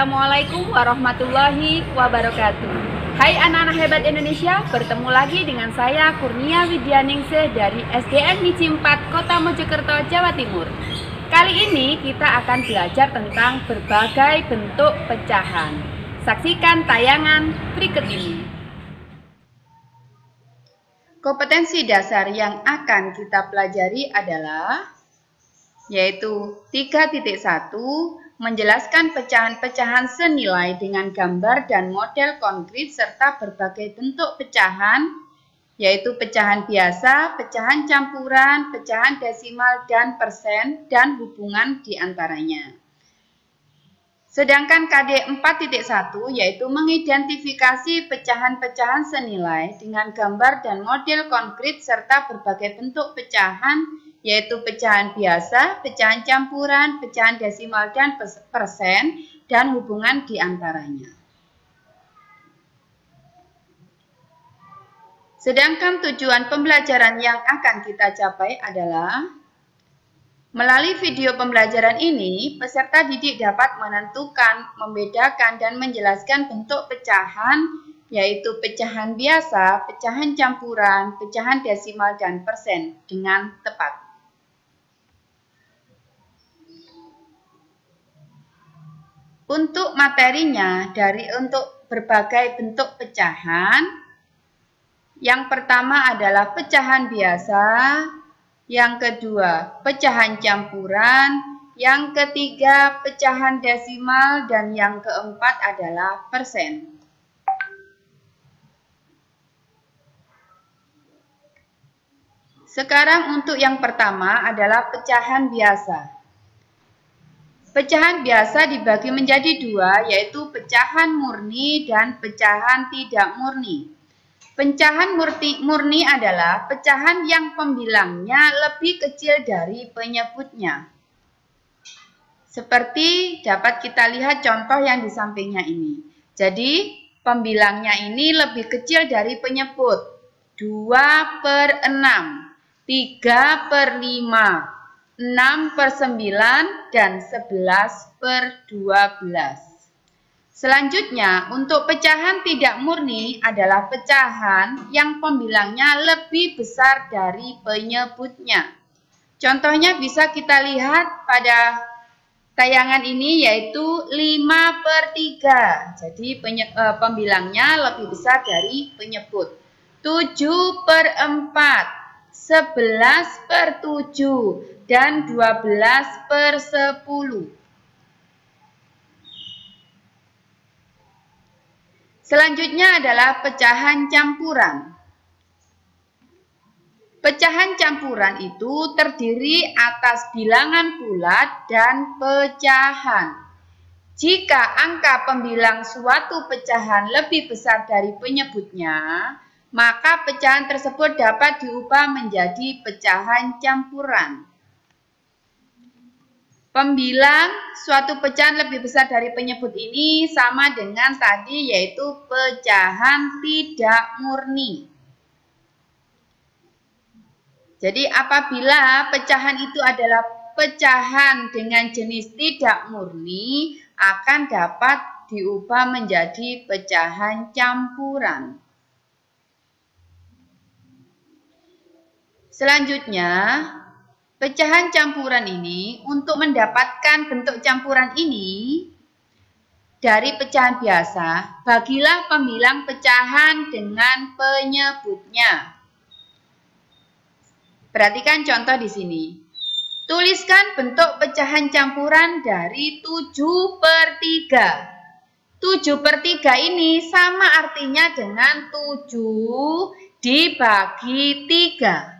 Assalamualaikum warahmatullahi wabarakatuh. Hai anak-anak hebat Indonesia, bertemu lagi dengan saya Kurnia Widyaningsih dari SDN Miji 4 Kota Mojokerto, Jawa Timur. Kali ini kita akan belajar tentang berbagai bentuk pecahan. Saksikan tayangan berikut ini. Kompetensi dasar yang akan kita pelajari adalah yaitu 3.1 menjelaskan pecahan-pecahan senilai dengan gambar dan model konkret serta berbagai bentuk pecahan, yaitu pecahan biasa, pecahan campuran, pecahan desimal dan persen, dan hubungan di antaranya. Sedangkan KD 4.1 yaitu mengidentifikasi pecahan-pecahan senilai dengan gambar dan model konkret serta berbagai bentuk pecahan, yaitu pecahan biasa, pecahan campuran, pecahan desimal dan persen, dan hubungan di antaranya. Sedangkan tujuan pembelajaran yang akan kita capai adalah melalui video pembelajaran ini, peserta didik dapat menentukan, membedakan, dan menjelaskan bentuk pecahan, yaitu pecahan biasa, pecahan campuran, pecahan desimal, dan persen dengan tepat. Untuk materinya untuk berbagai bentuk pecahan, yang pertama adalah pecahan biasa, yang kedua pecahan campuran, yang ketiga pecahan desimal, dan yang keempat adalah persen. Sekarang untuk yang pertama adalah pecahan biasa. Pecahan biasa dibagi menjadi dua, yaitu pecahan murni dan pecahan tidak murni. Pecahan murni adalah pecahan yang pembilangnya lebih kecil dari penyebutnya. Seperti dapat kita lihat contoh yang di sampingnya ini. Jadi, pembilangnya ini lebih kecil dari penyebut. 2/6, 3/5. 6/9 dan 11/12. Selanjutnya, untuk pecahan tidak murni adalah pecahan yang pembilangnya lebih besar dari penyebutnya. Contohnya bisa kita lihat pada tayangan ini, yaitu 5/3. Jadi pembilangnya lebih besar dari penyebut. 7/4. 11/7 dan 12/10. Selanjutnya adalah pecahan campuran. Pecahan campuran itu terdiri atas bilangan bulat dan pecahan. Jika angka pembilang suatu pecahan lebih besar dari penyebutnya, maka pecahan tersebut dapat diubah menjadi pecahan campuran. Pembilang suatu pecahan lebih besar dari penyebut ini sama dengan tadi, yaitu pecahan tidak murni. Jadi apabila pecahan itu adalah pecahan dengan jenis tidak murni, akan dapat diubah menjadi pecahan campuran. Selanjutnya, pecahan campuran ini, untuk mendapatkan bentuk campuran ini dari pecahan biasa, bagilah pembilang pecahan dengan penyebutnya. Perhatikan contoh di sini. Tuliskan bentuk pecahan campuran dari 7/3. 7/3 ini sama artinya dengan 7 dibagi 3.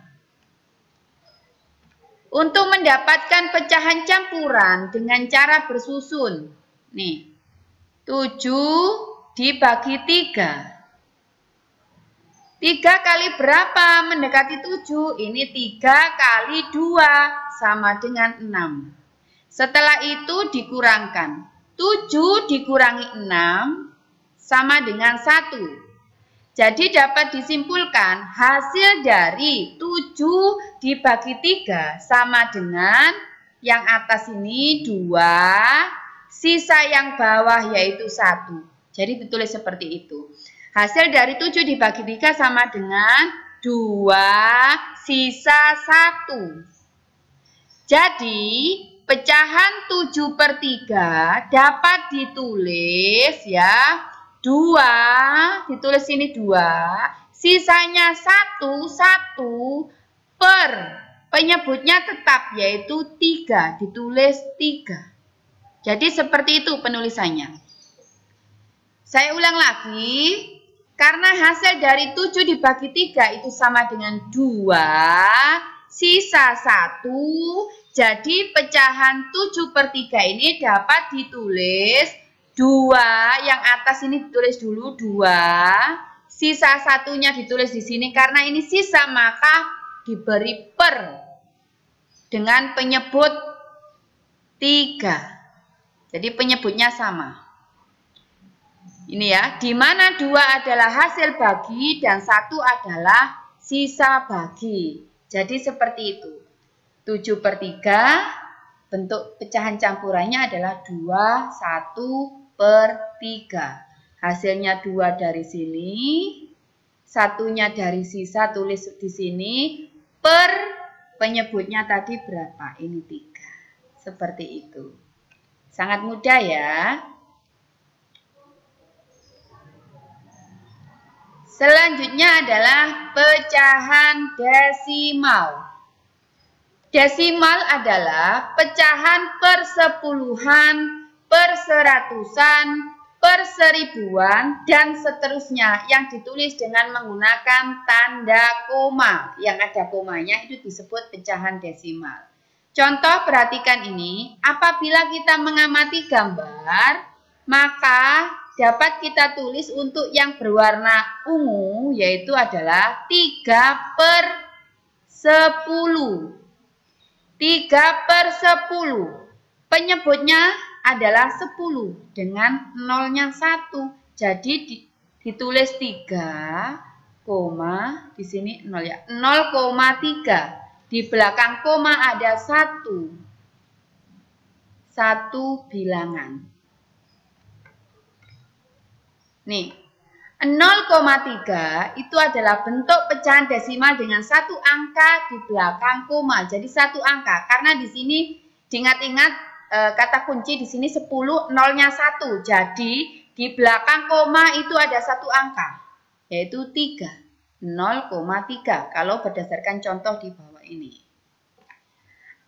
Untuk mendapatkan pecahan campuran dengan cara bersusun. Nih, 7 dibagi 3. 3 kali berapa mendekati 7? Ini 3 kali 2 sama dengan 6. Setelah itu dikurangkan. 7 dikurangi 6 sama dengan 1. Jadi dapat disimpulkan hasil dari 7 dibagi 3 sama dengan yang atas ini 2 sisa yang bawah yaitu 1. Jadi ditulis seperti itu. Hasil dari 7 dibagi 3 sama dengan 2 sisa 1. Jadi pecahan 7/3 dapat ditulis ya 2, ditulis ini 2, sisanya 1 per penyebutnya tetap yaitu 3, ditulis 3. Jadi seperti itu penulisannya. Saya ulang lagi, karena hasil dari 7 dibagi 3 itu sama dengan 2, sisa 1, jadi pecahan 7/3 ini dapat ditulis 2, yang atas ini ditulis dulu 2, sisa 1-nya ditulis di sini karena ini sisa maka diberi per dengan penyebut 3. Jadi penyebutnya sama. Ini ya, di mana 2 adalah hasil bagi dan 1 adalah sisa bagi. Jadi seperti itu. 7/3 bentuk pecahan campurannya adalah 2, 1/3. Hasilnya 2 dari sini, 1-nya dari sisa tulis di sini, per penyebutnya tadi berapa? Ini 3. Seperti itu. Sangat mudah ya. Selanjutnya adalah pecahan desimal. Desimal adalah pecahan per sepuluhan, per seratusan, per seribuan, dan seterusnya yang ditulis dengan menggunakan tanda koma. Yang ada komanya itu disebut pecahan desimal. Contoh, perhatikan ini, apabila kita mengamati gambar, maka dapat kita tulis untuk yang berwarna ungu, yaitu adalah 3/10. 3/10. Penyebutnya adalah 10 dengan nolnya 1. Jadi ditulis 3, di sini 0 ya, 0,3. Di belakang koma ada 1 bilangan. Nih, 0,3 itu adalah bentuk pecahan desimal dengan 1 angka di belakang koma. Jadi 1 angka, karena di sini diingat-ingat kata kunci di sini 10, nolnya 1. Jadi di belakang koma itu ada 1 angka, yaitu 3. 0,3 kalau berdasarkan contoh di bawah ini.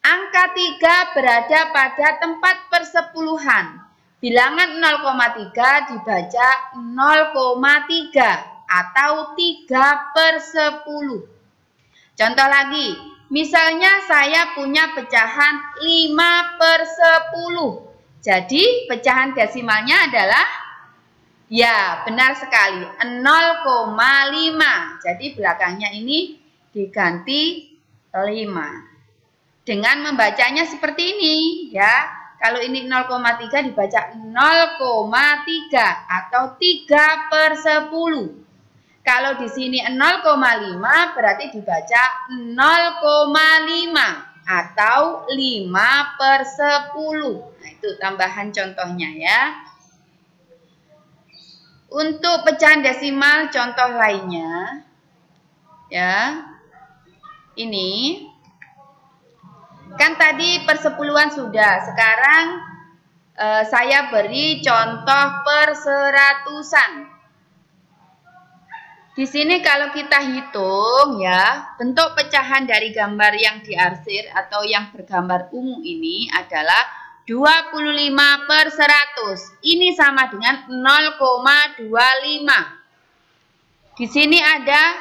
Angka 3 berada pada tempat persepuluhan. Bilangan 0,3 dibaca 0,3 atau 3/10. Contoh lagi, misalnya saya punya pecahan 5/10. Jadi pecahan desimalnya adalah, ya benar sekali, 0,5. Jadi belakangnya ini diganti 5. Dengan membacanya seperti ini ya. Kalau ini 0,3 dibaca 0,3 atau 3/10. Kalau di sini 0,5 berarti dibaca 0,5 atau 5/10. Nah, itu tambahan contohnya ya. Untuk pecahan desimal contoh lainnya ya. Ini kan tadi persepuluhan sudah, sekarang saya beri contoh perseratusan. Di sini kalau kita hitung ya, bentuk pecahan dari gambar yang diarsir atau yang bergambar ungu ini adalah 25/100. Ini sama dengan 0,25. Di sini ada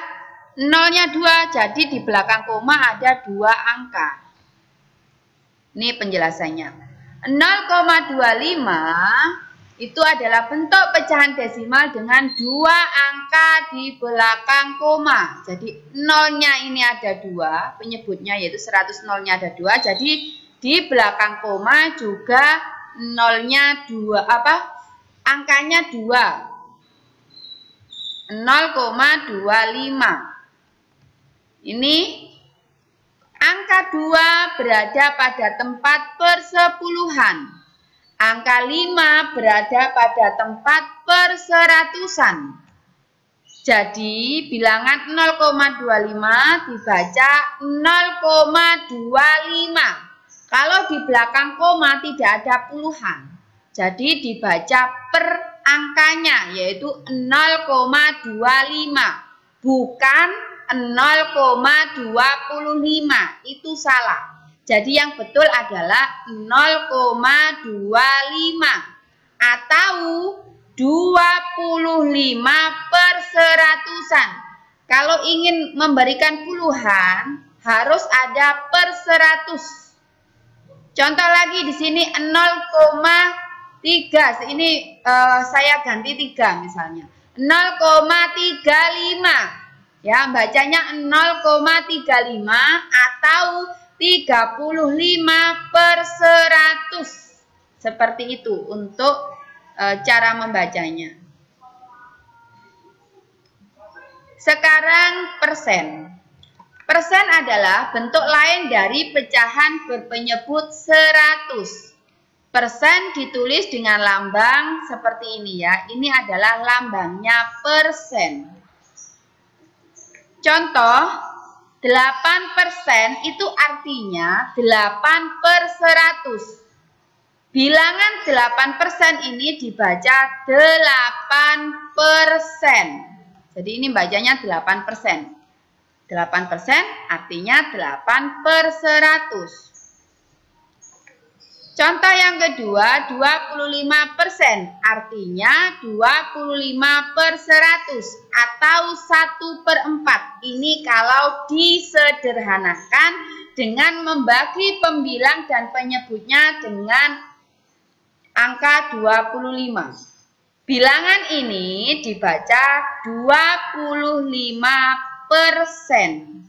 nolnya 2, jadi di belakang koma ada 2 angka. Ini penjelasannya. 0,25 itu adalah bentuk pecahan desimal dengan 2 angka di belakang koma. Jadi nolnya ini ada 2, penyebutnya yaitu 100, nolnya ada 2. Jadi di belakang koma juga nolnya 2, angkanya 2. 0,25. Ini angka 2 berada pada tempat persepuluhan. Angka 5 berada pada tempat perseratusan. Jadi bilangan 0,25 dibaca 0,25. Kalau di belakang koma tidak ada puluhan. Jadi dibaca per angkanya yaitu 0,25. Bukan 0,25. Itu salah. Jadi yang betul adalah 0,25 atau 25 per seratusan. Kalau ingin memberikan puluhan, harus ada per 100. Contoh lagi di sini 0,3. Ini saya ganti 3 misalnya. 0,35. Ya, bacanya 0,35 atau 35 per 100. Seperti itu untuk cara membacanya. Sekarang persen. Persen adalah bentuk lain dari pecahan berpenyebut 100. Persen ditulis dengan lambang seperti ini ya. Ini adalah lambangnya persen. Contoh, 8% itu artinya 8 per 100. Bilangan 8% ini dibaca 8%. Jadi ini bacanya 8%. 8% artinya 8 per 100. Contoh yang kedua, 25% artinya 25 per 100 atau 1/4. Ini kalau disederhanakan dengan membagi pembilang dan penyebutnya dengan angka 25. Bilangan ini dibaca 25%.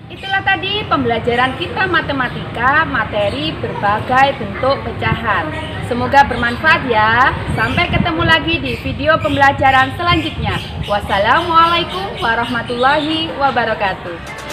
Itulah tadi pembelajaran kita matematika, materi berbagai bentuk pecahan. Semoga bermanfaat ya. Sampai ketemu lagi di video pembelajaran selanjutnya. Wassalamualaikum warahmatullahi wabarakatuh.